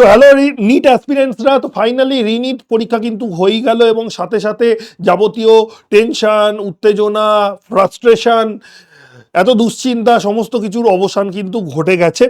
তো hello NEET অ্যাসপিরেন্টসরা, তো finally রিনিট পরীক্ষা কিন্তু হয়েই গেল এবং সাথে সাথে যাবতীয় টেনশন, উত্তেজনা, ফ্রাস্ট্রেশন, এত দুশ্চিন্তা সমস্ত কিছুর অবসান কিন্তু ঘটে গেছে।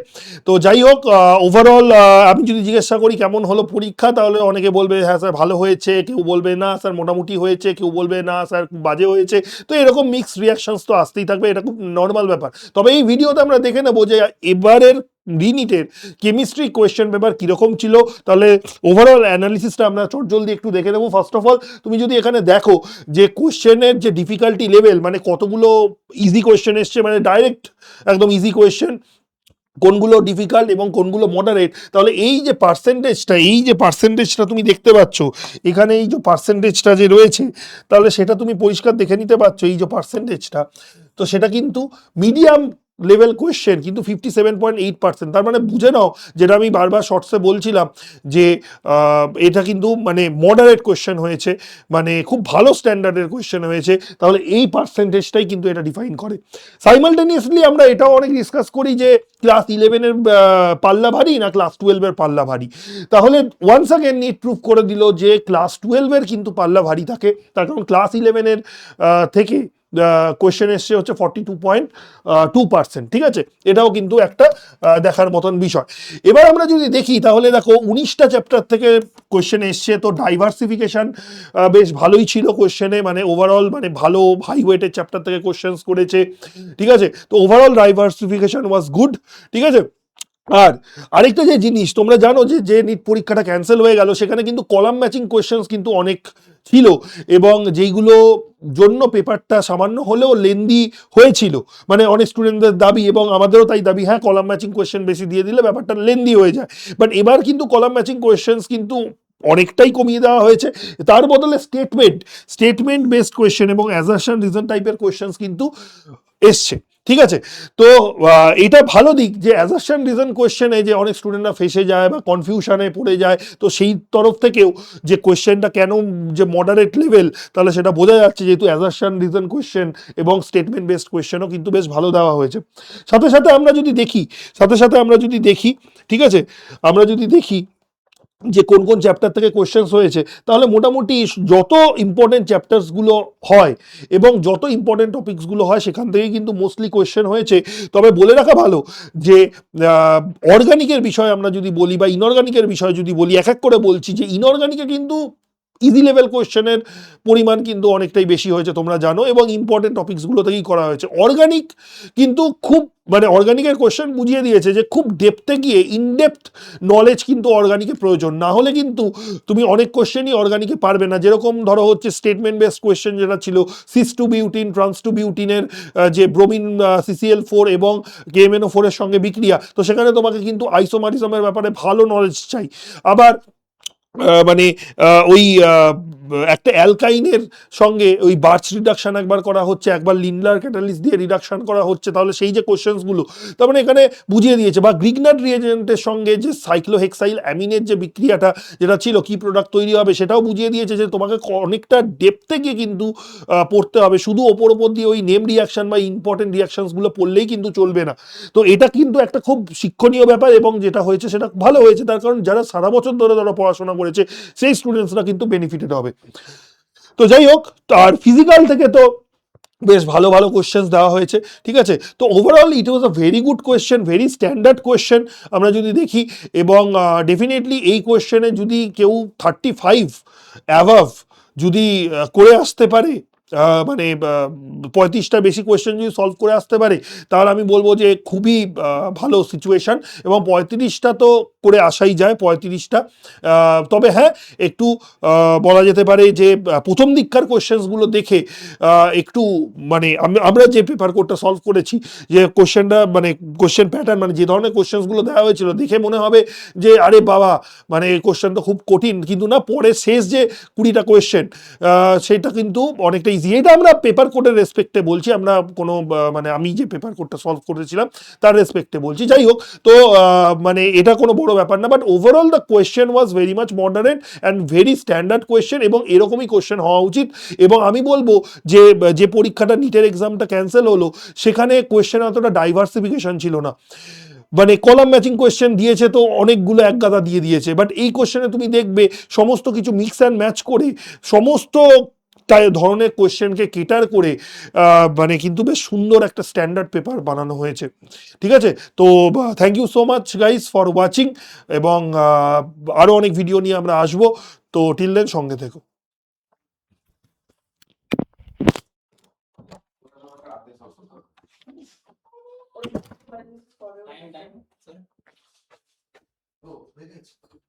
তো যাই হোক, ওভারঅল আমি যদি জিজ্ঞাসা করি কেমন হলো পরীক্ষা, তাহলে অনেকে বলবে হ্যাঁ স্যার ভালো হয়েছে, কেউ বলবে না স্যার মোটামুটি হয়েছে, কেউ বলবে না স্যার খুব বাজে হয়েছে। তো এরকম মিক্সড রিয়াকশনস তো আসতেই থাকবে, এটা খুব নর্মাল ব্যাপার। তবে এই ভিডিওতে আমরা দেখে নেবো যে এবারের রিনিটের কেমিস্ট্রি কোয়েশ্চেন পেপার কীরকম ছিল। তাহলে ওভারঅল অ্যানালিসিসটা আমরা চটজলদি একটু দেখে নেবো। ফার্স্ট অফ অল তুমি যদি এখানে দেখো যে কোয়েশ্চেনের যে ডিফিকাল্টি লেভেল, মানে কতগুলো ইজি কোয়েশ্চেন এসছে, মানে ডাইরেক্ট একদম ইজি কোয়েশ্চেন, কোনগুলো ডিফিকাল্ট এবং কোনগুলো মডারেট, তাহলে এই যে পার্সেন্টেজটা তুমি দেখতে পাচ্ছ এখানে, এই যে পার্সেন্টেজটা যে রয়েছে, তাহলে সেটা তুমি পরিষ্কার দেখে নিতে পারছো। এই যে পার্সেন্টেজটা, তো সেটা কিন্তু মিডিয়াম লেভেল কোয়েশ্চেন কিন্তু 57.8%। তার মানে বুঝে নাও, যেটা আমি বারবার শর্টসে বলছিলাম যে এটা কিন্তু মানে মডারেট কোয়েশ্চেন হয়েছে, মানে খুব ভালো স্ট্যান্ডার্ডের কোয়েশ্চেন হয়েছে। তাহলে এই পার্সেন্টেজটাই কিন্তু এটা ডিফাইন করে। সাইমালটেনিয়াসলি আমরা এটাও অনেক ডিসকাস করি যে ক্লাস 11-এর পাল্লা ভারী না ক্লাস 12-এর পাল্লা ভারী। তাহলে ওয়ান্স আগেন নিট প্রুভ করে দিল যে ক্লাস 12-এর কিন্তু পাল্লা ভারী থাকে, তার কারণ ক্লাস 11-এর থেকে কোয়েশ্চেন এসছে হচ্ছে 42.2%। ঠিক আছে, এটাও কিন্তু একটা দেখার মতন বিষয়। এবার আমরা যদি দেখি তাহলে দেখো 19টা চ্যাপ্টার থেকে কোয়েশ্চেন এসছে, তো ডাইভার্সিফিকেশন বেশ ভালোই ছিল কোয়েশ্চেনে, মানে ওভারঅল মানে ভালো হাই ওয়েটের চ্যাপ্টার থেকে কোয়েশ্চেন্স করেছে। ঠিক আছে, তো ওভারঅল ডাইভার্সিফিকেশন ওয়াজ গুড। ঠিক আছে, আর আরেকটা যে জিনিস তোমরা জানো যে নিট পরীক্ষাটা ক্যান্সেল হয়ে গেল, সেখানে কিন্তু কলাম ম্যাচিং কোয়েশ্চেন্স কিন্তু অনেক ছিল, এবং যেইগুলো জন্য পেপারটা সামান্য হলেও লেন্দি হয়েছিল, মানে অনেক স্টুডেন্টদের দাবি এবং আমাদেরও তাই দাবি, হ্যাঁ কলাম ম্যাচিং কোয়েশ্চেন বেশি দিয়ে দিলে ব্যাপারটা লেন্দি হয়ে যায়। বাট এবার কিন্তু কলাম ম্যাচিং কোয়েশ্চেন্স কিন্তু অনেকটাই কমিয়ে দেওয়া হয়েছে, তার বদলে স্টেটমেন্ট বেসড কোয়েশ্চেন এবং অ্যাজারশন রিজন টাইপের কোয়েশ্চেন্স কিন্তু এসছে। ঠিক আছে, তো এটা ভালো দিক যে অ্যাজারশন রিজন কোয়েশ্চেনে যে অনেক স্টুডেন্টরা ফেসে যায় বা কনফিউশনে পড়ে যায়, তো সেই তরফ থেকেও যে কোয়েশ্চেনটা কেন যে মডারেট লেভেল, তাহলে সেটা বোঝা যাচ্ছে, যেহেতু অ্যাজারশন রিজন কোয়েশ্চেন এবং স্টেটমেন্ট বেসড কোয়েশ্চেনও কিন্তু বেশ ভালো দেওয়া হয়েছে। সাথে সাথে আমরা যদি দেখি, ঠিক আছে, আমরা যদি দেখি যে কোন কোন চ্যাপ্টার থেকে কোয়েশ্চেন্স হয়েছে, তাহলে মোটামুটি যত ইম্পর্টেন্ট চ্যাপ্টার্সগুলো হয় এবং যত ইম্পর্টেন্ট টপিকসগুলো হয় সেখান থেকেই কিন্তু মোস্টলি কোয়েশ্চেন হয়েছে। তবে বলে রাখা ভালো যে অর্গানিকের বিষয় আমরা যদি বলি বা ইনঅর্গানিকের বিষয় যদি বলি, এক এক করে বলছি, যে ইনঅর্গানিকে কিন্তু ইজি লেভেল কোয়েশ্চেনের পরিমাণ কিন্তু অনেকটাই বেশি হয়েছে তোমরা জানো, এবং ইম্পর্টেন্ট টপিকসগুলো থেকেই করা হয়েছে। অর্গানিক কিন্তু খুব মানে অর্গানিকের কোয়েশ্চেন বুঝিয়ে দিয়েছে যে খুব ডেপথে গিয়ে ইনডেপথ নলেজ কিন্তু অর্গানিকে প্রয়োজন, না হলে কিন্তু তুমি অনেক কোয়েশ্চেনই অর্গানিকে পারবে না। যেরকম ধরো হচ্ছে স্টেটমেন্ট বেসড কোয়েশ্চেন যেটা ছিল cis two butene trans two বিউটিনের যে ব্রোমিন CCl4 এবং KMNO4 এর সঙ্গে বিক্রিয়া, তো সেখানে তোমাকে কিন্তু আইসোমারিজমের ব্যাপারে ভালো নলেজ চাই। আবার মানে ওই একটা অ্যালকাইনের সঙ্গে ওই বার্চ রিডাকশন একবার করা হচ্ছে, একবার লিন্ডলার ক্যাটালিস দিয়ে রিডাকশন করা হচ্ছে, তাহলে সেই যে কোশ্চেন্সগুলো তার মানে এখানে বুঝিয়ে দিয়েছে। বা গ্রিগনার রিয়েজেন্টের সঙ্গে যে সাইক্লোহেক্সাইল অ্যামিনের যে বিক্রিয়াটা যেটা ছিল, কি প্রোডাক্ট তৈরি হবে, সেটাও বুঝিয়ে দিয়েছে যে তোমাকে অনেকটা ডেপথে গিয়ে কিন্তু পড়তে হবে, শুধু ওপর দিয়ে ওই নেম রিয়াকশন বা ইম্পর্টেন্ট রিয়াকশনসগুলো পড়লেই কিন্তু চলবে না। তো এটা কিন্তু একটা খুব শিক্ষণীয় ব্যাপার, এবং যেটা হয়েছে সেটা ভালো হয়েছে, তার কারণ যারা সারা বছর ধরে পড়াশোনা করেছে সেই স্টুডেন্টসরা কিন্তু বেনিফিটেড হবে। তো যাই হোক, আর ফিজিক্যাল থেকে তো বেশ ভালো ভালো কোয়েশ্চেন্স দেওয়া হয়েছে। ঠিক আছে, তো overall it was a very good question, very standard question আমরা যদি দেখি, এবং ডেফিনেটলি এই কোয়েশ্চেনে যদি কেউ 35 অ্যাভাভ যদি করে আসতে পারে, মানে 35টা বেশি কোয়েশ্চেন যদি সলভ করে আসতে পারে, তাহলে আমি বলবো যে খুবই ভালো সিচুয়েশান, এবং 35টা তো করে আসাই যায় 35টা। তবে হ্যাঁ, একটু বলা যেতে পারে যে প্রথম দিককার কোয়েশ্চেন্সগুলো দেখে একটু মানে আমরা যে পেপার কোডটা সলভ করেছি, যে কোয়েশ্চেনটা মানে কোয়েশ্চেন প্যাটার্ন, মানে যে ধরনের কোয়েশ্চেন্সগুলো দেওয়া হয়েছিল, দেখে মনে হবে যে আরে বাবা, মানে কোয়েশ্চেনটা খুব কঠিন, কিন্তু না, পরে শেষ যে 20টা কোয়েশ্চেন সেটা কিন্তু অনেকটা ইজি। এটা আমরা পেপার কোডের রেসপেক্টে বলছি, আমরা কোনো মানে আমি যে পেপার কোডটা সলভ করেছিলাম তার রেসপেক্টে বলছি। যাই হোক, তো মানে এটা কোনো বড় ব্যাপার না, but overall the question was very much moderate and very standard question, এবং এরকমই কোয়েশ্চেন হওয়া উচিত। এবং আমি বলবো যে যে পরীক্ষাটা নিটের এক্সামটা ক্যান্সেল হলো, সেখানে কোয়েশ্চেন অতটা ডাইভার্সিফিকেশন ছিল না। মানে কলাম ম্যাচিং কোয়েশ্চেন দিয়েছে তো অনেকগুলো এক গাদা দিয়ে দিয়েছে, বাট এই কোয়েশ্চেনে তুমি দেখবে সমস্ত কিছু মিক্স অ্যান্ড ম্যাচ করে সমস্ত ধরনের কোয়েশ্চেনকে কেটার করে মানে কিন্তু বেশ সুন্দর একটা স্ট্যান্ডার্ড পেপার বানানো হয়েছে। ঠিক আছে, তো thank you so much guys for watching, এবং আরও অনেক ভিডিও নিয়ে আমরা আসবো, তো টিল দেন সঙ্গে থেকো। Time, sir. Oh, very good.